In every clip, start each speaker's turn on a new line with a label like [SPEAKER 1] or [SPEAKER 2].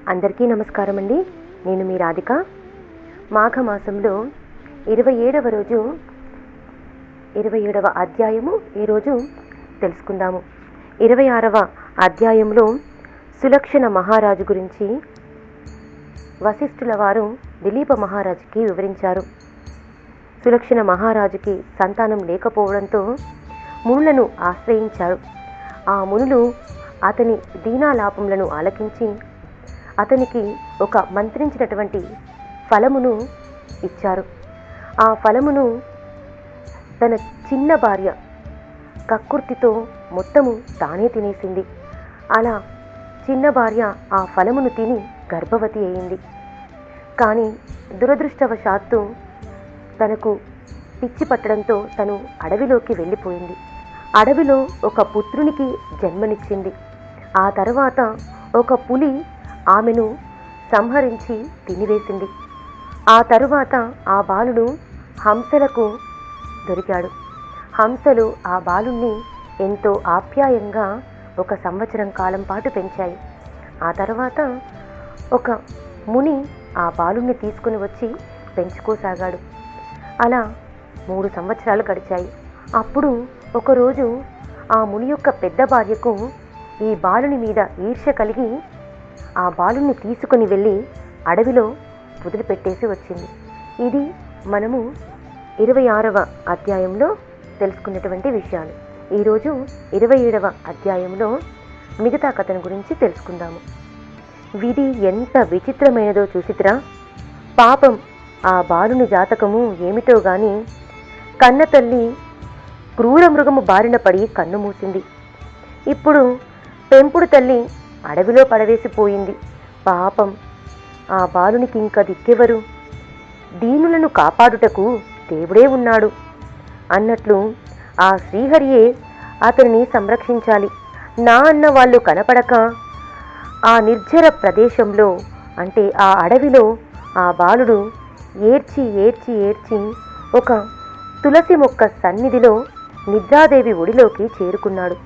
[SPEAKER 1] అందరికీ నమస్కారం అండి. నేను మీ రాధిక. మాఘమాసంలో 27వ రోజు 27వ అధ్యాయము ఈరోజు తెలుసుకుందాము. 26వ అధ్యాయంలో సులక్షణ మహారాజు గురించి వశిష్ఠుల వారు దిలీప మహారాజుకి వివరించారు. సులక్షణ మహారాజుకి సంతానం లేకపోవడంతో మునులను ఆశ్రయించారు. ఆ మునులు అతని దీనాలాపములను ఆలకించి అతనికి ఒక మంత్రించినటువంటి ఫలమును ఇచ్చారు. ఆ ఫలమును తన చిన్న భార్య కక్కుర్తితో మొత్తము తానే తినేసింది. అలా చిన్న భార్య ఆ ఫలమును తిని గర్భవతి అయింది. కానీ దురదృష్టవశాత్తు తనకు పిచ్చి పట్టడంతో తను అడవిలోకి వెళ్ళిపోయింది. అడవిలో ఒక పుత్రునికి జన్మనిచ్చింది. ఆ తర్వాత ఒక పులి ఆమెను సంహరించి తినివేసింది. ఆ తరువాత ఆ బాలుడు హంసలకు దొరికాడు. హంసలు ఆ బాలుణ్ణి ఎంతో ఆప్యాయంగా 1 సంవత్సరం కాలం పాటు పెంచాయి. ఆ తర్వాత ఒక ముని ఆ బాలుణ్ణి తీసుకుని వచ్చి పెంచుకోసాగాడు. అలా 3 సంవత్సరాలు గడిచాయి. అప్పుడు ఒకరోజు ఆ ముని యొక్క పెద్ద భార్యకు ఈ బాలుని మీద ఈర్ష్య కలిగి ఆ బాలుని తీసుకుని వెళ్ళి అడవిలో వదిలిపెట్టేసి వచ్చింది. ఇది మనము 26వ అధ్యాయంలో తెలుసుకున్నటువంటి విషయాలు. ఈరోజు 27వ అధ్యాయంలో మిగతా కథను గురించి తెలుసుకుందాము. విధి ఎంత విచిత్రమైనదో చూసిద్రా. పాపం ఆ బాలుని జాతకము ఏమిటో గాని కన్న తల్లి క్రూర మృగము బారిన పడి కన్ను మూసింది. ఇప్పుడు పెంపుడు తల్లి అడవిలో పడవేసిపోయింది. పాపం ఆ బాలునికి ఇంక దిక్కెవరు? దీనులను కాపాడుటకు దేవుడే ఉన్నాడు అన్నట్లు ఆ శ్రీహరియే అతనిని సంరక్షించాలి. నా అన్న వాళ్ళు కనపడక ఆ నిర్జర ప్రదేశంలో అంటే ఆ అడవిలో ఆ బాలుడు ఏడ్చి ఏడ్చి ఏడ్చి ఒక తులసి మొక్క సన్నిధిలో నిద్రాదేవి ఒడిలోకి చేరుకున్నాడు.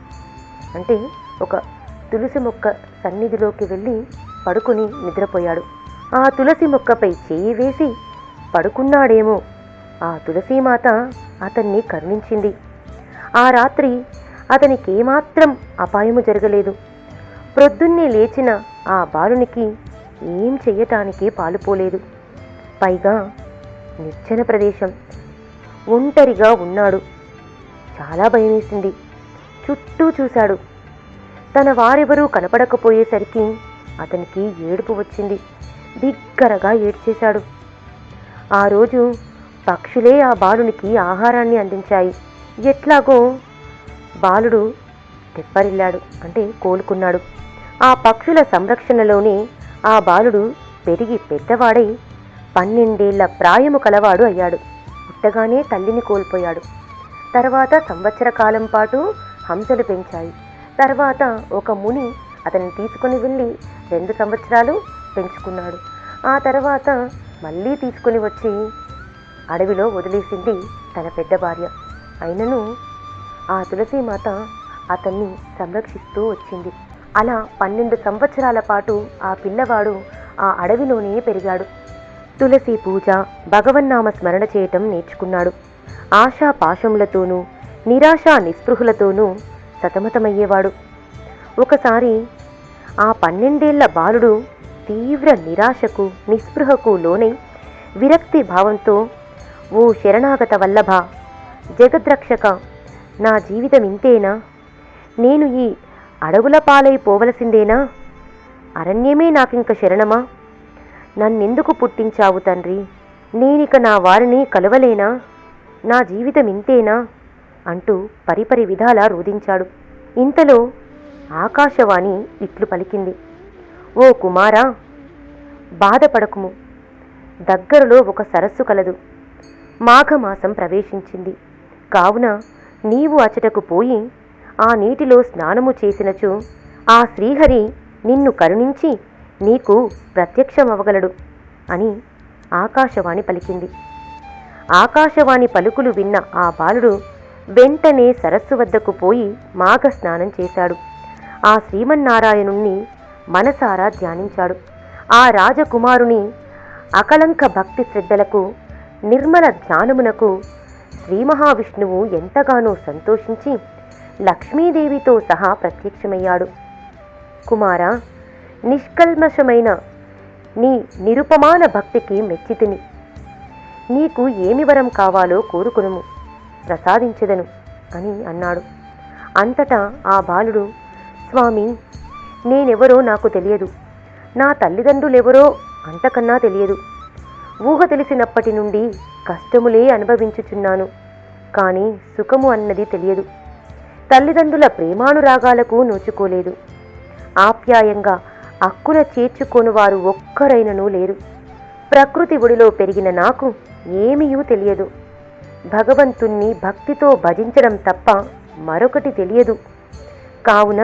[SPEAKER 1] అంటే ఒక తులసి మొక్క సన్నిధిలోకి వెళ్ళి పడుకుని నిద్రపోయాడు. ఆ తులసి మొక్కపై చేయి వేసి పడుకున్నాడేమో. ఆ తులసీమాత అతన్ని కరుణించింది. ఆ రాత్రి అతనికి ఏమాత్రం అపాయము జరగలేదు. ప్రొద్దున్నే లేచిన ఆ బాలునికి ఏం చెయ్యటానికి పాలుపోలేదు. పైగా నిర్జన ప్రదేశం, ఒంటరిగా ఉన్నాడు. చాలా భయమేసింది. చుట్టూ చూశాడు. తన వారెవరూ కనపడకపోయేసరికి అతనికి ఏడుపు వచ్చింది. బిగ్గరగా ఏడ్చేశాడు. ఆ రోజు పక్షులే ఆ బాలునికి ఆహారాన్ని అందించాయి. ఎట్లాగో బాలుడు తెప్పరిల్లాడు, అంటే కోలుకున్నాడు. ఆ పక్షుల సంరక్షణలోనే ఆ బాలుడు పెరిగి పెద్దవాడై 12 ఏళ్ల ప్రాయము కలవాడు అయ్యాడు. పుట్టగానే తల్లిని కోల్పోయాడు. తర్వాత సంవత్సర కాలం పాటు హంసలు పెంచాయి. తర్వాత ఒక ముని అతన్ని తీసుకుని వెళ్ళి 2 సంవత్సరాలు పెంచుకున్నాడు. ఆ తర్వాత మళ్ళీ తీసుకుని వచ్చి అడవిలో వదిలేసింది తన పెద్ద భార్య. అయినను ఆ తులసీమాత అతన్ని సంరక్షిస్తూ వచ్చింది. అలా 12 సంవత్సరాల పాటు ఆ పిల్లవాడు ఆ అడవిలోనే పెరిగాడు. తులసి పూజ, భగవన్నామ స్మరణ చేయటం నేర్చుకున్నాడు. ఆశా పాశములతోనూ నిరాశా నిస్పృహులతోనూ సతమతమయ్యేవాడు. ఒకసారి ఆ 12 ఏళ్ల బాలుడు తీవ్ర నిరాశకు నిస్పృహకు లోనై విరక్తి భావంతో, ఓ శరణాగత వల్లభ, జగద్రక్షక, నా జీవితం ఇంతేనా? నేను ఈ అడవుల పాలైపోవలసిందేనా? అరణ్యమే నాకింక శరణమా? నన్నెందుకు పుట్టించావు తండ్రి? నేనిక నా వారిని కలవలేనా? నా జీవితం ఇంతేనా అంటూ పరిపరి విధాలా రోధించాడు. ఇంతలో ఆకాశవాణి ఇట్లు పలికింది. ఓ కుమారా, బాధపడకుము. దగ్గరలో ఒక సరస్సు కలదు. మాఘమాసం ప్రవేశించింది కావున నీవు అచటకు పోయి ఆ నీటిలో స్నానము చేసినచో ఆ శ్రీహరి నిన్ను కరుణించి నీకు ప్రత్యక్షమవగలడు అని ఆకాశవాణి పలికింది. ఆకాశవాణి పలుకులు విన్న ఆ బాలుడు వెంటనే సరస్సు వద్దకు పోయి మాఘ స్నానం చేశాడు. ఆ శ్రీమన్నారాయణుణ్ణి మనసారా ధ్యానించాడు. ఆ రాజకుమారుని అకళంక భక్తి శ్రద్ధలకు, నిర్మల ధ్యానమునకు శ్రీ మహావిష్ణువు ఎంతగానో సంతోషించి లక్ష్మీదేవితో సహా ప్రత్యక్షమయ్యాడు. కుమారా, నిష్కల్మషమైన నీ నిరుపమాన భక్తికి మెచ్చితిని. నీకు ఏమి వరం కావాలో కోరుకునుము, ప్రసాదించెదను అని అన్నాడు. అంతటా ఆ బాలుడు, స్వామి, నేనెవరో నాకు తెలియదు, నా తల్లిదండ్రులెవరో అంతకన్నా తెలియదు. ఊహ తెలిసినప్పటి నుండి కష్టములే అనుభవించుచున్నాను, కానీ సుఖము అన్నది తెలియదు. తల్లిదండ్రుల ప్రేమానురాగాలకు నోచుకోలేదు. ఆప్యాయంగా అక్కున చేర్చుకొనువారు ఒక్కరైనను లేరు. ప్రకృతి ఒడిలో పెరిగిన నాకు ఏమీయూ తెలియదు. భగవంతుణ్ణి భక్తితో భజించడం తప్ప మరొకటి తెలియదు. కావున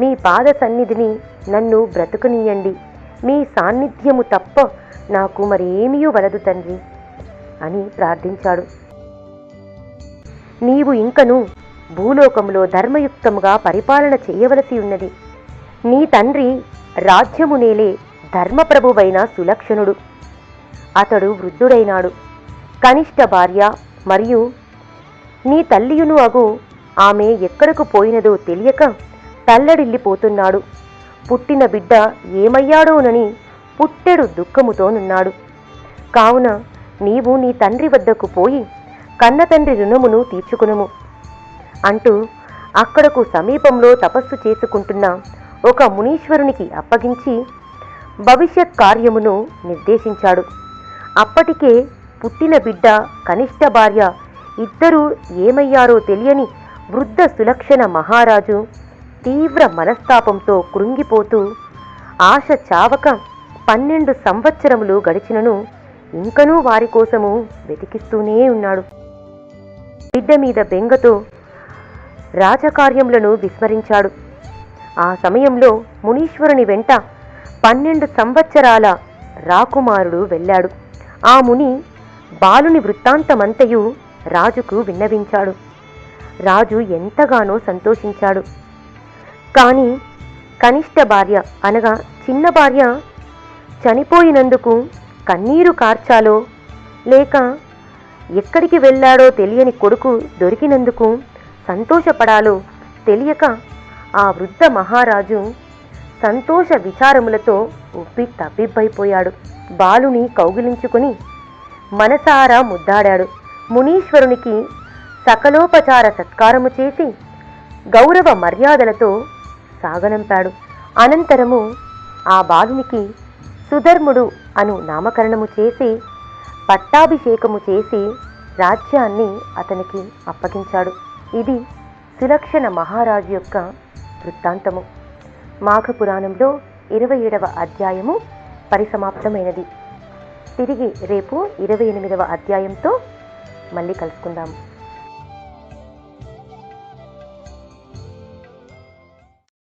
[SPEAKER 1] మీ పాద సన్నిధిని నన్ను బ్రతుకునీయండి. మీ సాన్నిధ్యము తప్ప నాకు మరేమీ వలదు తండ్రి అని ప్రార్థించాడు. నీవు ఇంకను భూలోకములో ధర్మయుక్తముగా పరిపాలన చేయవలసి ఉన్నది. నీ తండ్రి రాజ్యమునేలే ధర్మప్రభువైన సులక్షణుడు. అతడు వృద్ధుడైనాడు. కనిష్ట భార్య మరియు నీ తల్లియును అగు ఆమె ఎక్కడకు పోయినదో తెలియక తల్లడిల్లిపోతున్నాడు. పుట్టిన బిడ్డ ఏమయ్యాడోనని పుట్టెడు దుఃఖముతోనున్నాడు. కావున నీవు నీ తండ్రి వద్దకు పోయి కన్నతండ్రి రుణమును తీర్చుకునుము అంటూ అక్కడకు సమీపంలో తపస్సు చేసుకుంటున్న ఒక మునీశ్వరునికి అప్పగించి భవిష్యత్ కార్యమును నిర్దేశించాడు. అప్పటికే పుట్టిన బిడ్డ, కనిష్ట భార్య ఇద్దరూ ఏమయ్యారో తెలియని వృద్ధ సులక్షణ మహారాజు తీవ్ర మనస్తాపంతో కృంగిపోతూ ఆశ చావక 12 సంవత్సరములు గడిచినను ఇంకనూ వారి కోసము వెతికిస్తూనే ఉన్నాడు. బిడ్డ మీద బెంగతో రాజకార్యములను విస్మరించాడు. ఆ సమయంలో మునీశ్వరుని వెంట 12 సంవత్సరాల రాకుమారుడు వెళ్ళాడు. ఆ ముని బాలుని వృత్తాంతమంతయు రాజుకు విన్నవించాడు. రాజు ఎంతగానో సంతోషించాడు. కానీ కనిష్ట భార్య అనగా చిన్న భార్య చనిపోయినందుకు కన్నీరు కార్చాలో లేక ఎక్కడికి వెళ్ళాడో తెలియని కొడుకు దొరికినందుకు సంతోషపడాలో తెలియక ఆ వృద్ధ మహారాజు సంతోష విచారములతో ఉబ్బి తబ్బిబ్బైపోయాడు. బాలుని కౌగిలించుకుని మనసారా ముద్దాడాడు. మునీశ్వరునికి సకలోపచార సత్కారము చేసి గౌరవ మర్యాదలతో సాగనంపాడు. అనంతరము ఆ బాలునికి సుధర్ముడు అను నామకరణము చేసి పట్టాభిషేకము చేసి రాజ్యాన్ని అతనికి అప్పగించాడు. ఇది సులక్షణ మహారాజు యొక్క వృత్తాంతము. మాఘపురాణంలో 27వ అధ్యాయము పరిసమాప్తమైనది. తిరిగి రేపు 28వ అధ్యాయంతో మళ్ళీ కలుసుకుందాము.